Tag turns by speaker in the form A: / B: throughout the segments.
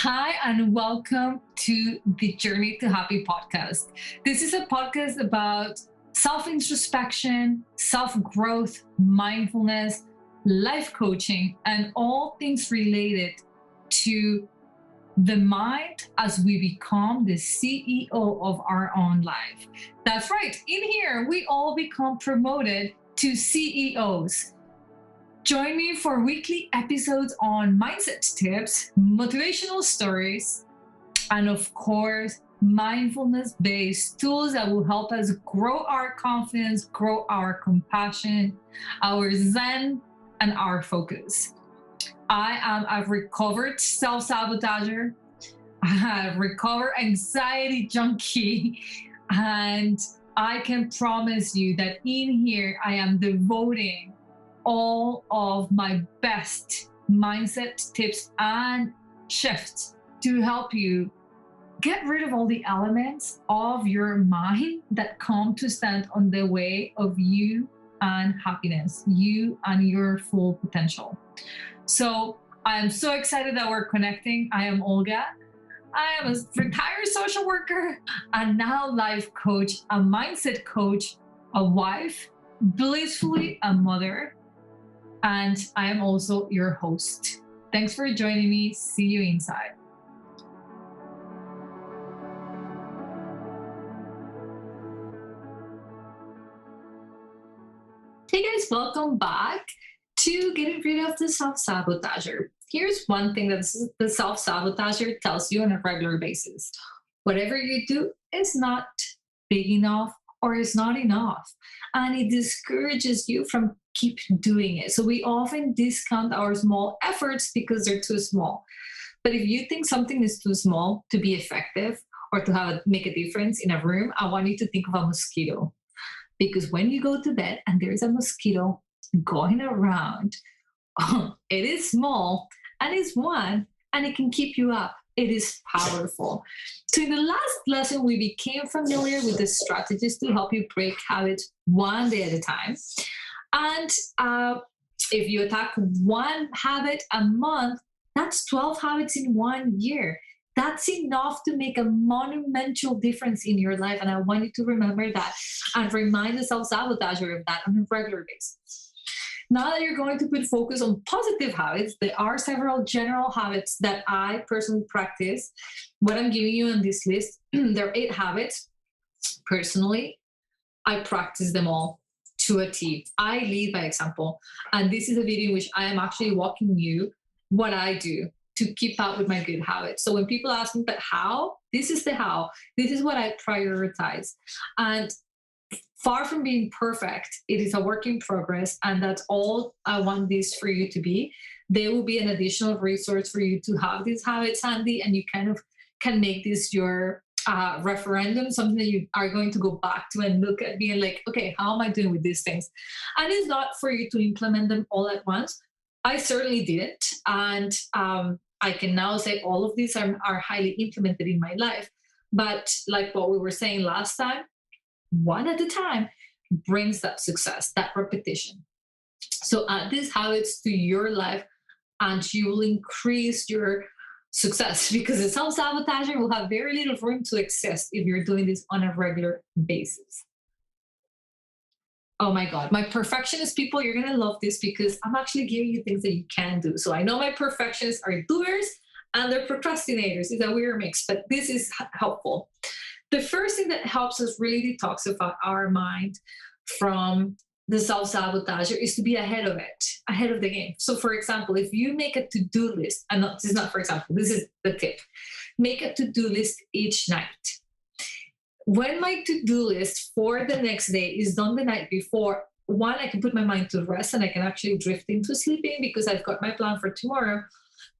A: Hi, and welcome to the Journey to Happy podcast. This is a podcast about self introspection, self growth, mindfulness, life coaching, and all things related to the mind as we become the CEO of our own life. That's right. In here, we all become promoted to CEOs. Join me for weekly episodes on mindset tips, motivational stories, and of course, mindfulness based tools that will help us grow our confidence, grow our compassion, our zen, and our focus. I am a recovered self sabotager, a recovered anxiety junkie, and I can promise you that in here I am devoting all of my best mindset tips and shifts to help you get rid of all the elements of your mind that come to stand on the way of you and happiness, you and your full potential. So I am so excited that we're connecting. I am Olga. I am a retired social worker and now life coach, a mindset coach, a wife, blissfully a mother, and I am also your host. Thanks for joining me. See you inside. Hey guys, welcome back to getting rid of the self-sabotager. Here's one thing that the self-sabotager tells you on a regular basis. Whatever you do is not big enough or is not enough. And it discourages you from keep doing it. So we often discount our small efforts because they're too small. But if you think something is too small to be effective or to make a difference in a room, I want you to think of a mosquito. Because when you go to bed and there is a mosquito going around, it is small and it's one and it can keep you up. It is powerful. So in the last lesson, we became familiar with the strategies to help you break habits one day at a time. And if you attack one habit a month, that's 12 habits in 1 year. That's enough to make a monumental difference in your life. And I want you to remember that and remind the self-sabotager of that on a regular basis. Now that you're going to put focus on positive habits, there are several general habits that I personally practice. What I'm giving you on this list, there are 8 habits. Personally, I practice them all to a T. I lead by example. And this is a video in which I am actually walking you what I do to keep up with my good habits. So when people ask me, but how? This is the how. This is what I prioritize. And far from being perfect, it is a work in progress. And that's all I want this for you to be. There will be an additional resource for you to have these habits handy, and you kind of can make this your referendum, something that you are going to go back to and look at being like, okay, how am I doing with these things? And it's not for you to implement them all at once. I certainly didn't. And I can now say all of these are highly implemented in my life. But like what we were saying last time, one at a time brings that success, that repetition. So add these habits to your life and you will increase your success because the self-sabotager will have very little room to exist if you're doing this on a regular basis. Oh my God, my perfectionist people, you're going to love this because I'm actually giving you things that you can do. So I know my perfectionists are doers and they're procrastinators. It's a weird mix, but this is helpful. The first thing that helps us really detoxify our mind from the self-sabotager is to be ahead of it, ahead of the game. So for example, if you make a to-do list, and this is not for example, this is the tip, make a to-do list each night. When my to-do list for the next day is done the night before, one, I can put my mind to rest and I can actually drift into sleeping because I've got my plan for tomorrow.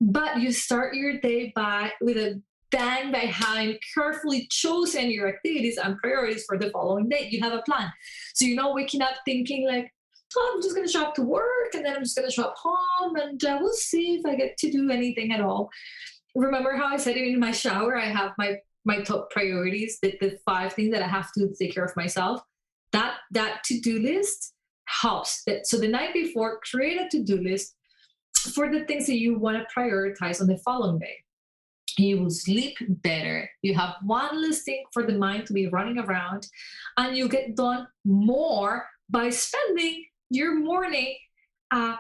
A: But you start your day with a bang by having carefully chosen your activities and priorities for the following day. You have a plan. So you're not waking up thinking like, oh, I'm just going to show up to work and then I'm just going to show up home and we'll see if I get to do anything at all. Remember how I said it in my shower, I have my top priorities, the 5 things that I have to take care of myself. That to-do list helps. So the night before, create a to-do list for the things that you want to prioritize on the following day. You will sleep better. You have one less thing for the mind to be running around, and you get done more by spending your morning uh,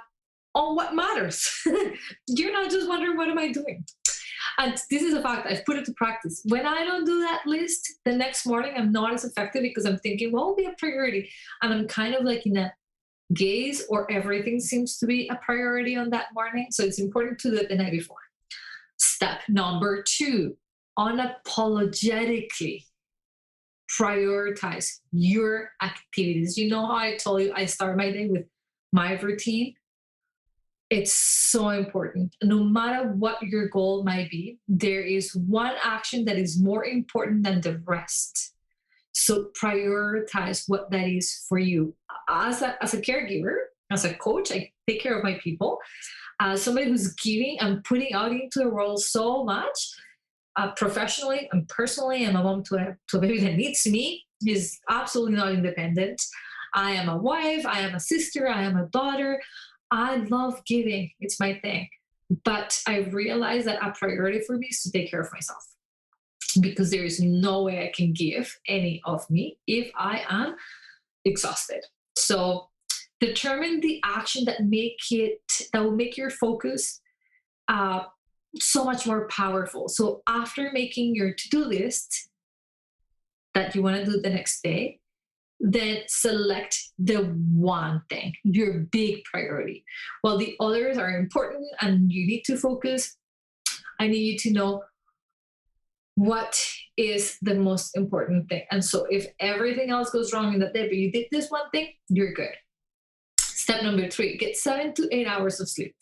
A: on what matters. You're not just wondering, what am I doing? And this is a fact. I've put it to practice. When I don't do that list, the next morning I'm not as effective because I'm thinking, what will be a priority? And I'm kind of like in a gaze, or everything seems to be a priority on that morning. So it's important to do it the night before. Step number 2, unapologetically prioritize your activities. You know how I told you I start my day with my routine? It's so important. No matter what your goal might be, there is one action that is more important than the rest. So prioritize what that is for you. As a caregiver, as a coach, I take care of my people. As somebody who's giving and putting out into the world so much, professionally and personally. I'm a mom to a baby that needs me. He's absolutely not independent. I am a wife. I am a sister. I am a daughter. I love giving. It's my thing. But I realized that a priority for me is to take care of myself, because there is no way I can give any of me if I am exhausted. So determine the action that will make your focus so much more powerful. So after making your to-do list that you want to do the next day, then select the one thing, your big priority. While the others are important and you need to focus, I need you to know what is the most important thing. And so if everything else goes wrong in that day, but you did this one thing, you're good. Step number 3, get 7 to 8 hours of sleep.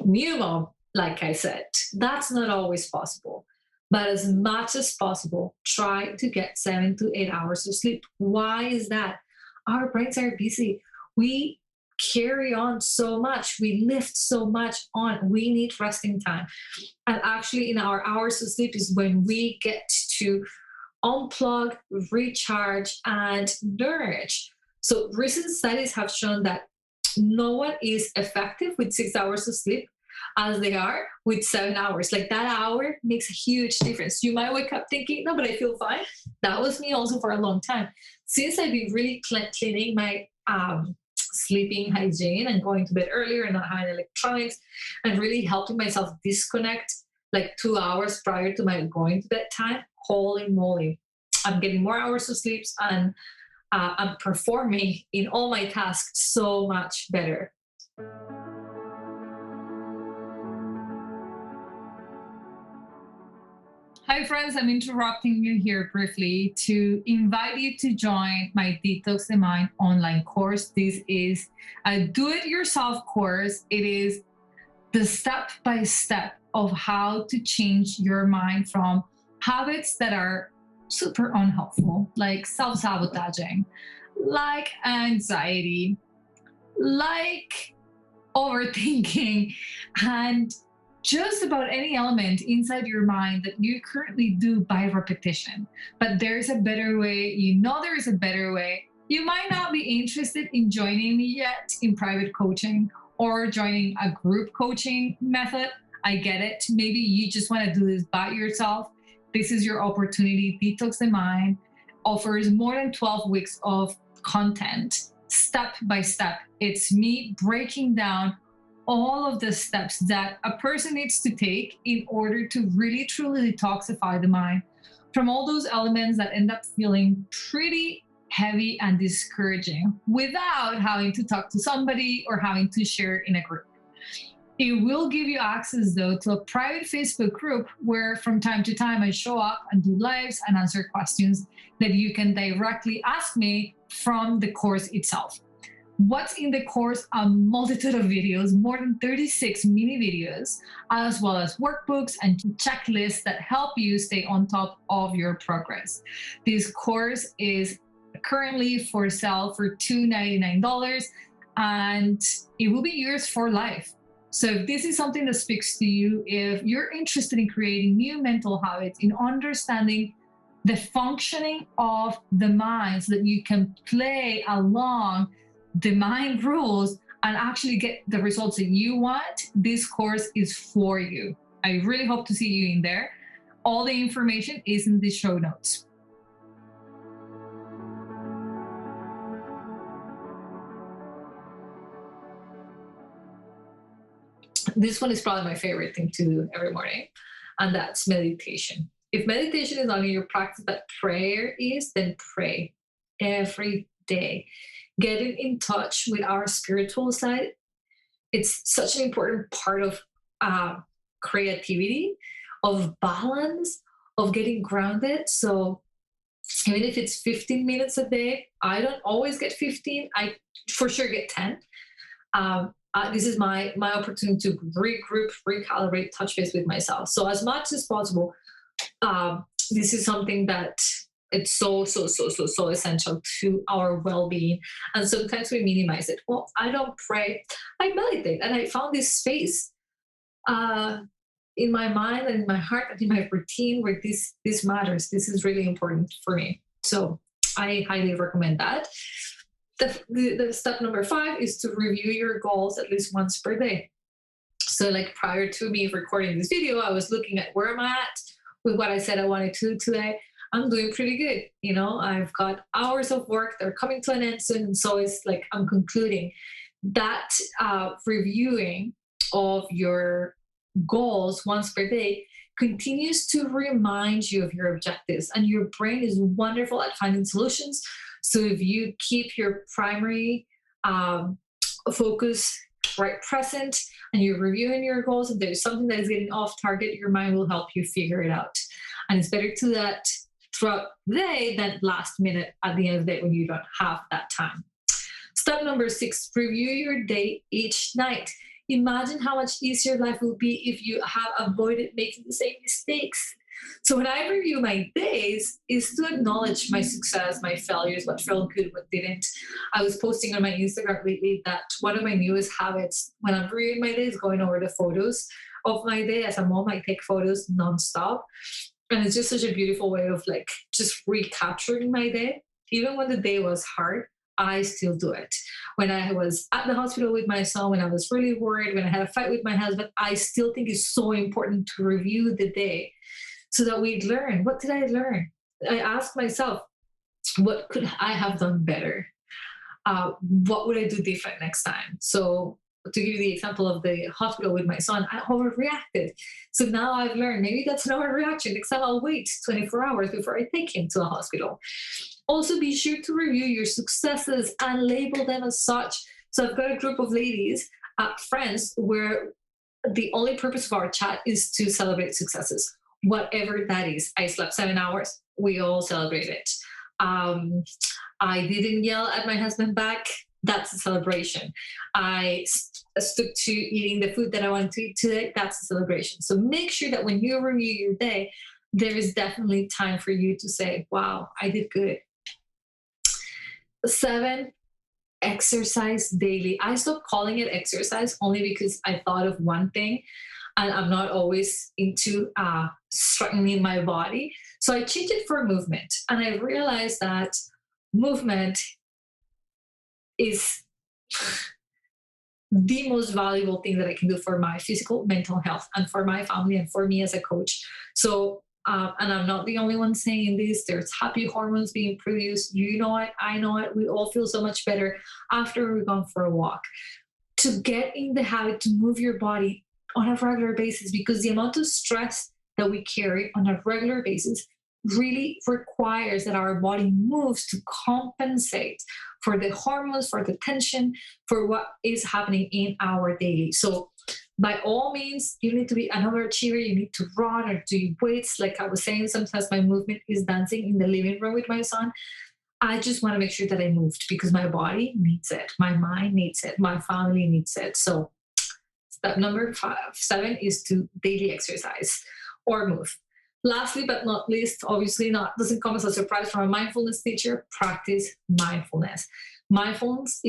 A: New mom, like I said, that's not always possible. But as much as possible, try to get 7 to 8 hours of sleep. Why is that? Our brains are busy. We carry on so much. We lift so much on. We need resting time. And actually, in our hours of sleep is when we get to unplug, recharge, and nourish. So recent studies have shown that no one is effective with 6 hours of sleep as they are with 7 hours. Like, that hour makes a huge difference. You might wake up thinking, no, but I feel fine. That was me also for a long time. Since I've been really cleaning my sleeping hygiene and going to bed earlier and not having electronics and really helping myself disconnect like 2 hours prior to my going to bed time, holy moly, I'm getting more hours of sleep, and I'm performing in all my tasks so much better. Hi, friends. I'm interrupting you here briefly to invite you to join my Detox The Mind online course. This is a do-it-yourself course. It is the step-by-step of how to change your mind from habits that are super unhelpful, like self-sabotaging, like anxiety, like overthinking, and just about any element inside your mind that you currently do by repetition. But there's a better way. You know there is a better way. You might not be interested in joining me yet in private coaching or joining a group coaching method. I get it. Maybe you just want to do this by yourself. This is your opportunity. Detox the Mind offers more than 12 weeks of content, step by step. It's me breaking down all of the steps that a person needs to take in order to really truly detoxify the mind from all those elements that end up feeling pretty heavy and discouraging without having to talk to somebody or having to share in a group. It will give you access, though, to a private Facebook group where from time to time I show up and do lives and answer questions that you can directly ask me from the course itself. What's in the course? A multitude of videos, more than 36 mini videos, as well as workbooks and checklists that help you stay on top of your progress. This course is currently for sale for $299, and it will be yours for life. So if this is something that speaks to you, if you're interested in creating new mental habits, in understanding the functioning of the mind so that you can play along the mind rules and actually get the results that you want, this course is for you. I really hope to see you in there. All the information is in the show notes. This one is probably my favorite thing to do every morning, and that's meditation. If meditation is not in your practice, but prayer is, then pray every day. Getting in touch with our spiritual side, it's such an important part of uh, creativity, of balance, of getting grounded. So even if it's 15 minutes a day, I don't always get 15. I for sure get 10. This is my opportunity to regroup, recalibrate, touch base with myself. So as much as possible, this is something that it's so essential to our well-being. And sometimes we minimize it. Well, I don't pray, I meditate, and I found this space uh, in my mind and in my heart and in my routine where this matters. This is really important for me. So I highly recommend that. The step number 5 is to review your goals at least once per day. So like prior to me recording this video, I was looking at where am I at with what I said I wanted to do today. I'm doing pretty good. You know, I've got hours of work. They're coming to an end soon. And so it's like I'm concluding that reviewing of your goals once per day continues to remind you of your objectives. And your brain is wonderful at finding solutions. So if you keep your primary focus right present and you're reviewing your goals and there's something that is getting off target, your mind will help you figure it out. And it's better to do that throughout the day than last minute at the end of the day when you don't have that time. Step number 6, review your day each night. Imagine how much easier life will be if you have avoided making the same mistakes. So when I review my days is to acknowledge my success, my failures, what felt good, what didn't. I was posting on my Instagram lately that one of my newest habits when I'm reviewing my day is going over the photos of my day. As a mom, I take photos nonstop. And it's just such a beautiful way of like just recapturing my day. Even when the day was hard, I still do it. When I was at the hospital with my son, when I was really worried, when I had a fight with my husband, I still think it's so important to review the day so that we learn. What did I learn? I asked myself, what could I have done better? What would I do different next time? So to give you the example of the hospital with my son, I overreacted. So now I've learned maybe that's an overreaction. Next time I'll wait 24 hours before I take him to the hospital. Also, be sure to review your successes and label them as such. So I've got a group of ladies, friends, where the only purpose of our chat is to celebrate successes, whatever that is. I slept 7 hours. We all celebrate it. I didn't yell at my husband back. That's a celebration. I stuck to eating the food that I wanted to eat today. That's a celebration. So make sure that when you review your day, there is definitely time for you to say, wow, I did good. 7, exercise daily. I stopped calling it exercise only because I thought of one thing and I'm not always into strengthening my body. So I changed it for movement. And I realized that movement is the most valuable thing that I can do for my physical, mental health and for my family and for me as a coach. So, and I'm not the only one saying this. There's happy hormones being produced. You know it. I know it. We all feel so much better after we've gone for a walk. To get in the habit to move your body on a regular basis, because the amount of stress that we carry on a regular basis really requires that our body moves to compensate for the hormones, for the tension, for what is happening in our daily. So by all means, you need to be an overachiever. You need to run or do weights. Like I was saying, sometimes my movement is dancing in the living room with my son. I just want to make sure that I moved because my body needs it. My mind needs it. My family needs it. So step number 7 is to daily exercise or move. Lastly, but not least, obviously not doesn't come as a surprise from a mindfulness teacher, practice mindfulness. Mindfulness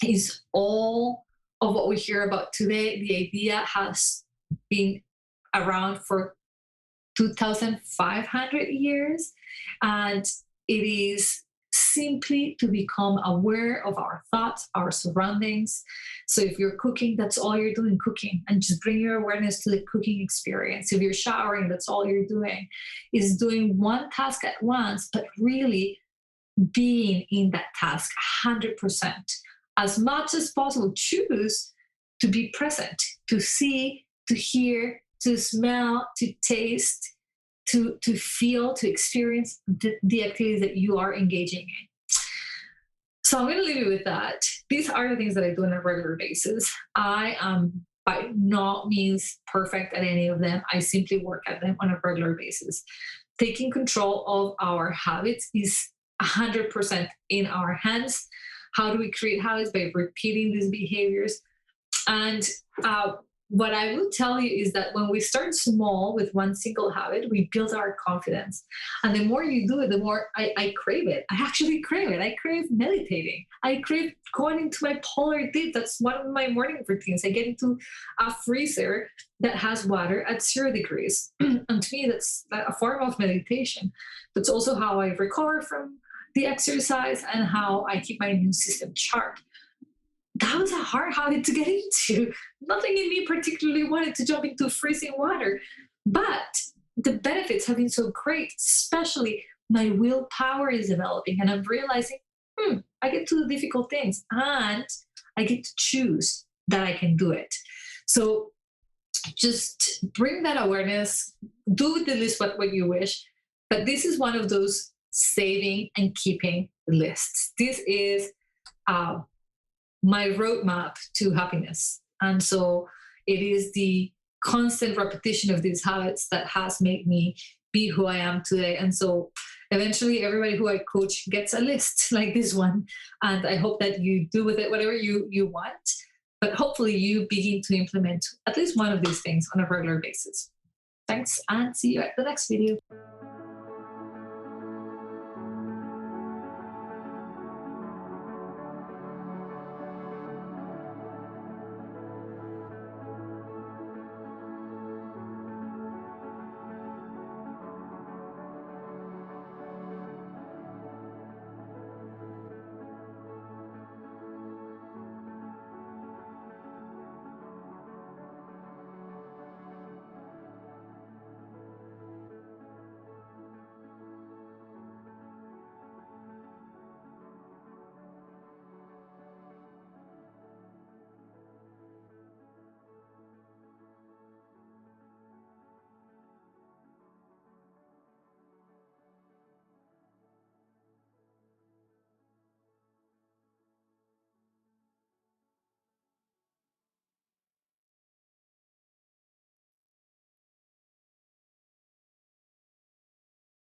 A: is all of what we hear about today. The idea has been around for 2,500 years, and it is simply to become aware of our thoughts, our surroundings. So if you're cooking, that's all you're doing, cooking, and just bring your awareness to the cooking experience. If you're showering, that's all you're doing, is doing one task at once, but really being in that task 100%. As much as possible, choose to be present, to see, to hear, to smell, to taste, to feel, to experience the activities that you are engaging in. So I'm going to leave you with that. These are the things that I do on a regular basis. I am by no means perfect at any of them. I simply work at them on a regular basis. Taking control of our habits is 100% in our hands. How do we create habits? By repeating these behaviors. And what I will tell you is that when we start small with one single habit, we build our confidence. And the more you do it, the more I crave it. I actually crave it. I crave meditating. I crave going into my polar dip. That's one of my morning routines. I get into a freezer that has water at 0 degrees. And to me, that's a form of meditation. That's also how I recover from the exercise and how I keep my immune system sharp. That was a hard habit to get into. Nothing in me particularly wanted to jump into freezing water. But the benefits have been so great, especially my willpower is developing. And I'm realizing, I get to do difficult things and I get to choose that I can do it. So just bring that awareness, do with the list what you wish. But this is one of those saving and keeping lists. This is my roadmap to happiness. And so it is the constant repetition of these habits that has made me be who I am today. And so eventually everybody who I coach gets a list like this one. And I hope that you do with it whatever you want. But hopefully you begin to implement at least one of these things on a regular basis. Thanks, and see you at the next video.